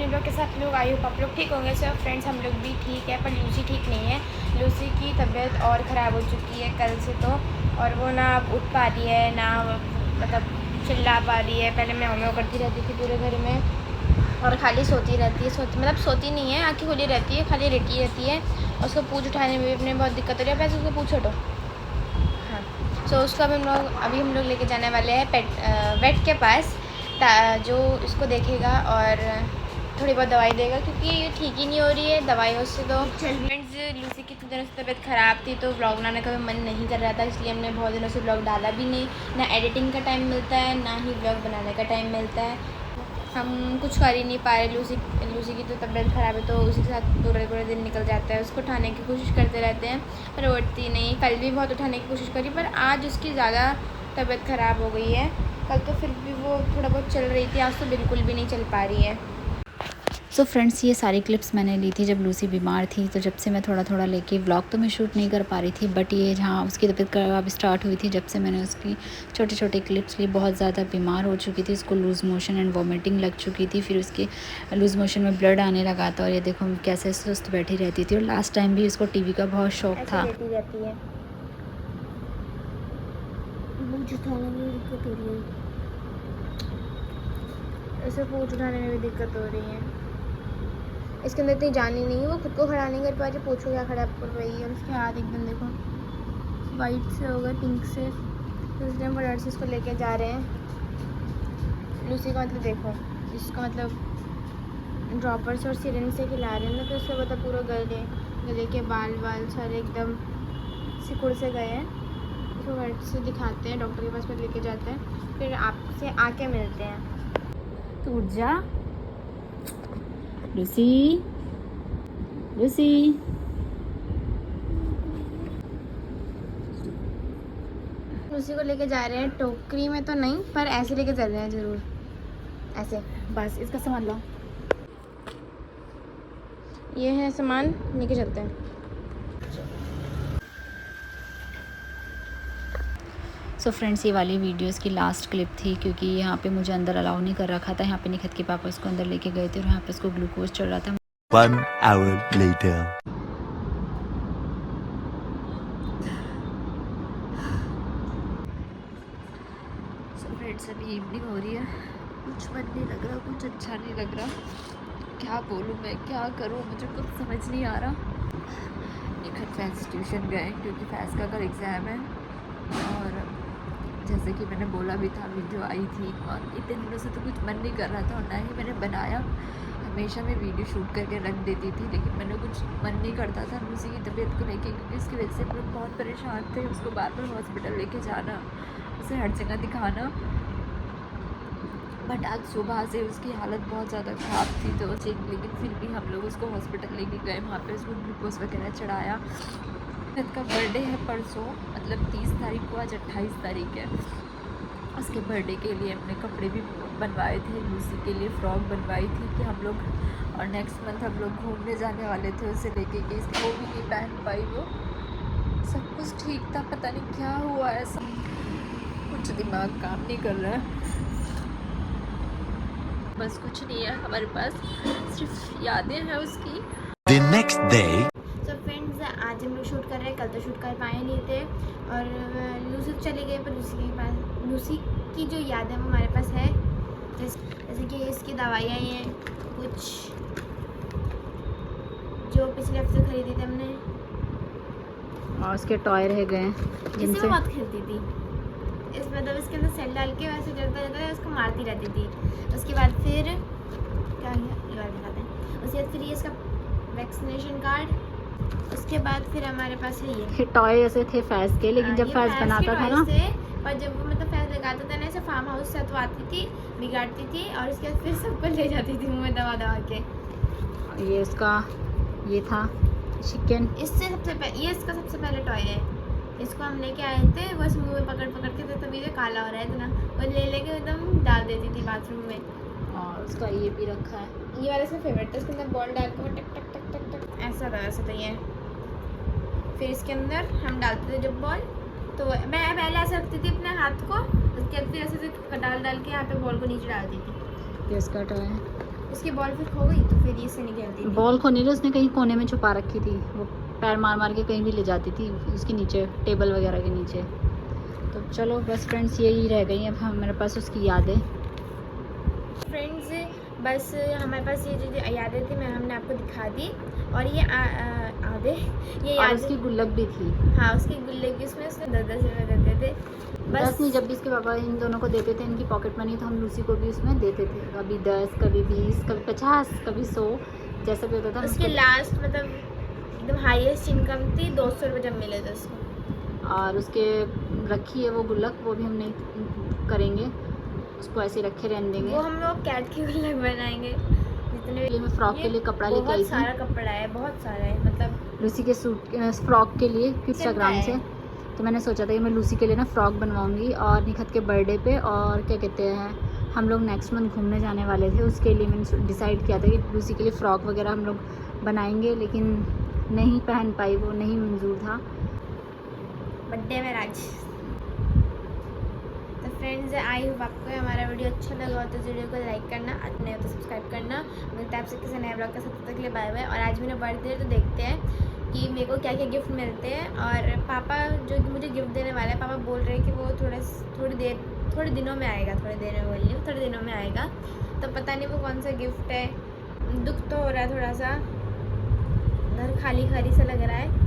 New blog के साथ लोग आई होप आप लोग ठीक होंगे। सो फ्रेंड्स हम लोग भी ठीक है, पर लूसी ठीक नहीं है। लूसी की तबीयत और ख़राब हो चुकी है कल से तो, और वो ना अब उठ पा रही है ना मतलब चिल्ला पा रही है। पहले मैं होम्यो करती रहती थी पूरे घर में, और खाली सोती रहती है, सोती नहीं है, आँखें खुली रहती है, खाली लेटी रहती है। उसको पूछ उठाने में भी अपने बहुत दिक्कत हो रही है। वैसे उसको पूछ हटो। हाँ, सो उसको अभी हम लोग लेके जाने वाले हैं वेट के पास, जो इसको देखेगा और थोड़ी बहुत दवाई देगा, क्योंकि ये ठीक ही नहीं हो रही है दवाइयों से। तो फ्रेंड्स लूसी की इतने दिनों से तबीयत ख़राब थी तो व्लॉग बनाने का भी मन नहीं कर रहा था, इसलिए हमने बहुत दिनों से व्लॉग डाला भी नहीं। ना एडिटिंग का टाइम मिलता है, ना ही व्लॉग बनाने का टाइम मिलता है। हम कुछ कर ही नहीं पा रहे। लूसी की तो तबीयत ख़राब है तो उसी के साथ पूरे दिन निकल जाता है। उसको उठाने की कोशिश करते रहते हैं पर उठती नहीं। कल भी बहुत उठाने की कोशिश करी, पर आज उसकी ज़्यादा तबीयत ख़राब हो गई है। कल तो फिर भी वो थोड़ा बहुत चल रही थी, आज तो बिल्कुल भी नहीं चल पा रही है। सो फ्रेंड्स, ये सारी क्लिप्स मैंने ली थी जब लूसी बीमार थी, तो जब से मैं थोड़ा थोड़ा लेके व्लॉग तो मैं शूट नहीं कर पा रही थी, बट ये जहाँ उसकी तबीयत खराब स्टार्ट हुई थी, जब से मैंने उसकी छोटे छोटे क्लिप्स ली। बहुत ज़्यादा बीमार हो चुकी थी, उसको लूज़ मोशन एंड वॉमिटिंग लग चुकी थी, फिर उसकी लूज़ मोशन में ब्लड आने लगा था, और ये देखो कैसे सुस्त बैठी रहती थी। और लास्ट टाइम भी उसको टीवी का बहुत शौक था। ऐसे पूछ उठाने में भी दिक्कत हो रही है। इसके अंदर इतनी जान ही नहीं है, वो खुद को खड़ा नहीं कर पा रही। पूछो क्या खड़ा कर रही है। और उसके हाथ एकदम देखो वाइट से हो गए, पिंक से। तो इसलिए हम फटाफट से इसको लेके जा रहे हैं। लूसी का मतलब देखो, इसको मतलब ड्रॉपर्स और सिरिंज से खिला रहे हैं ना, तो उसका मतलब पूरा गले के बाल सारे एकदम सिकुड़ से गए हैं। इसको फटाफट से दिखाते हैं, डॉक्टर के पास पर लेके जाते हैं, फिर आपसे आके मिलते हैं। तो उठ जा लूसी, लूसी। लूसी को लेके जा रहे हैं, टोकरी में तो नहीं पर ऐसे लेके चल रहे हैं ज़रूर, ऐसे। बस इसका सामान लो। ये है सामान, लेके चलते हैं। सो फ्रेंड्स, ये वाली वीडियोस की लास्ट क्लिप थी, क्योंकि यहाँ पे मुझे अंदर अलाउ नहीं कर रखा था। यहाँ पे निखत के पापा उसको अंदर लेके गए थे और यहाँ पे उसको ग्लूकोज चढ़ रहा था। 1 hour later. सो फ्रेंड्स, अभी इवनिंग हो रही है, कुछ मन नहीं लग रहा, कुछ अच्छा नहीं लग रहा। क्या बोलूँ मैं, क्या करूँ, मुझे कुछ समझ नहीं आ रहा। निखत फैंस ट्यूशन गए क्योंकि फैंस का कल एग्ज़ाम है, और जैसे कि मैंने बोला भी था, वीडियो आई थी, और इतने दिनों से तो कुछ मन नहीं कर रहा था और ना ही मैंने बनाया। हमेशा मैं वीडियो शूट करके रख देती थी, लेकिन मैंने कुछ मन नहीं करता था लूसी की तबीयत को लेके, क्योंकि उसकी वजह से हम लोग बहुत परेशान थे। उसको बार बार हॉस्पिटल लेके जाना, उसे हर जगह दिखाना। बट आज सुबह से उसकी हालत बहुत ज़्यादा ख़राब थी, तो लेकिन फिर भी हम लोग उसको हॉस्पिटल लेके गए। वहाँ पे उसको ग्लूकोज वगैरह चढ़ाया। का बर्थडे है परसों, मतलब 30 तारीख को, आज 28 तारीख है। उसके बर्थडे के लिए हमने कपड़े भी बनवाए थे, लूसी के लिए फ्रॉक बनवाई थी कि हम लोग, और नेक्स्ट मंथ हम लोग घूमने जाने वाले थे उसे लेके कि वो भी नहीं पहन पाई। वो सब कुछ ठीक था, पता नहीं क्या हुआ, ऐसा कुछ दिमाग काम नहीं कर रहा है। बस कुछ नहीं है हमारे पास, सिर्फ यादें हैं उसकी। The next day. तो फ्रेंड्स, आज हम लोग शूट कर रहे हैं, कल तो शूट कर पाए नहीं थे। और लूसी तो चली गई, पर लूसी की जो याद है वो हमारे पास है। जैसे कि इसकी दवाइयाँ हैं कुछ जो पिछले हफ्ते खरीदी थी हमने, और उसके टॉय रह गए जिससे बहुत खेलती थी। इस मतलब इसके अंदर सेल डाल के वैसे जलता रहता है, उसको मारती रहती थी। उसके बाद फिर क्या ये वाला दिखाते हैं। उसके बाद फिर ये इसका वैक्सीनेशन कार्ड। उसके बाद फिर हमारे पास है ये टॉय ऐसे थे फैज के, लेकिन जब फैज बनाता था ना, पर जब वो मतलब फैज लगाता था ना, ऐसे फार्म हाउस से, तो आती थी, बिगाड़ती थी, और उसके बाद फिर सबको ले जाती थी मुँह में दबा दबा के। ये उसका ये था चिकन। इससे ये इसका सबसे पहले टॉय है। इसको हम लेके आए थे, बस मुँह में पकड़ पकड़ के, तो तभी ये काला हो रहा है इतना, और ले लेके एकदम डाल देती थी बाथरूम में। और उसका ये भी रखा है, ये वाला इसका फेवरेट था। इसके अंदर बॉल डाल के टक टक टक टक टक ऐसा था ये। फिर इसके अंदर हम डालते थे जब बॉल, तो मैं पहले ऐसे रखती थी अपने हाथ को, उसके बाद फिर ऐसे डाल के यहाँ पे बॉल को नीचे डालती थी। ये इसका टॉय है। उसकी बॉल फिर खो गई तो फिर ये से निकलती थी। बॉल खोने रही उसने कहीं कोने में छुपा रखी थी, वो पैर मार मार के कहीं भी ले जाती थी उसके नीचे, टेबल वगैरह के नीचे। तो चलो बस फ्रेंड्स यही रह गई अब हमारे पास उसकी यादें। फ्रेंड्स बस हमारे पास ये जो यादें थी मैं हमने आपको दिखा दी। और ये आधे ये और यादें, उसकी गुल्लक भी थी। हाँ उसकी गुल्ले की, उसमें उसने 10-10 रुपये देते थे। बस नहीं, जब भी इसके पापा इन दोनों को देते थे इनकी पॉकेट मनी, तो हम लूसी को भी उसमें देते थे, कभी 10, कभी 20, कभी 50, कभी 100, जैसा भी होता था। उसकी लास्ट मतलब एकदम हाईएस्ट इनकम थी 200 रुपये जब मिले थे उसको। और उसके रखी है वो गुल्लक, वो भी हम नहीं करेंगे, उसको ऐसे रखे रहने देंगे। वो हम लोग कैट की गुल्लक बनाएंगे। जितने मैं फ्रॉक के लिए कपड़ा लेके आई बहुत थी, सारा कपड़ा है, बहुत सारा है, मतलब लूसी के सूट फ्रॉक के लिए इंस्टाग्राम से। तो मैंने सोचा था कि मैं लूसी के लिए ना फ़्रॉक बनवाऊंगी और निखत के बर्थडे पे, और क्या कहते हैं हम लोग नेक्स्ट मंथ घूमने जाने वाले थे, उसके लिए मैंने डिसाइड किया था कि लूसी के लिए फ़्रॉक वगैरह हम लोग बनाएंगे, लेकिन नहीं पहन पाई, वो नहीं मंजूर था बर्थडे में राज। तो फ्रेंड्स आई होप आपको हमारा वीडियो अच्छा लगा हो तो वीडियो को लाइक करना, नहीं हो तो सब्सक्राइब करना। मिलता है आपसे किसी नए ब्लॉग का, तब तक के लिए बाय बाय। और आज मेरा बर्थडे है तो देखते हैं कि मेरे को क्या क्या गिफ्ट मिलते हैं। और पापा जो मुझे गिफ्ट देने वाला है, पापा बोल रहे हैं कि वो थोड़ी दिनों में आएगा, थोड़े दिनों में आएगा। तो पता नहीं वो कौन सा गिफ्ट है। दुख तो हो रहा है थोड़ा सा, घर खाली खाली सा लग रहा है।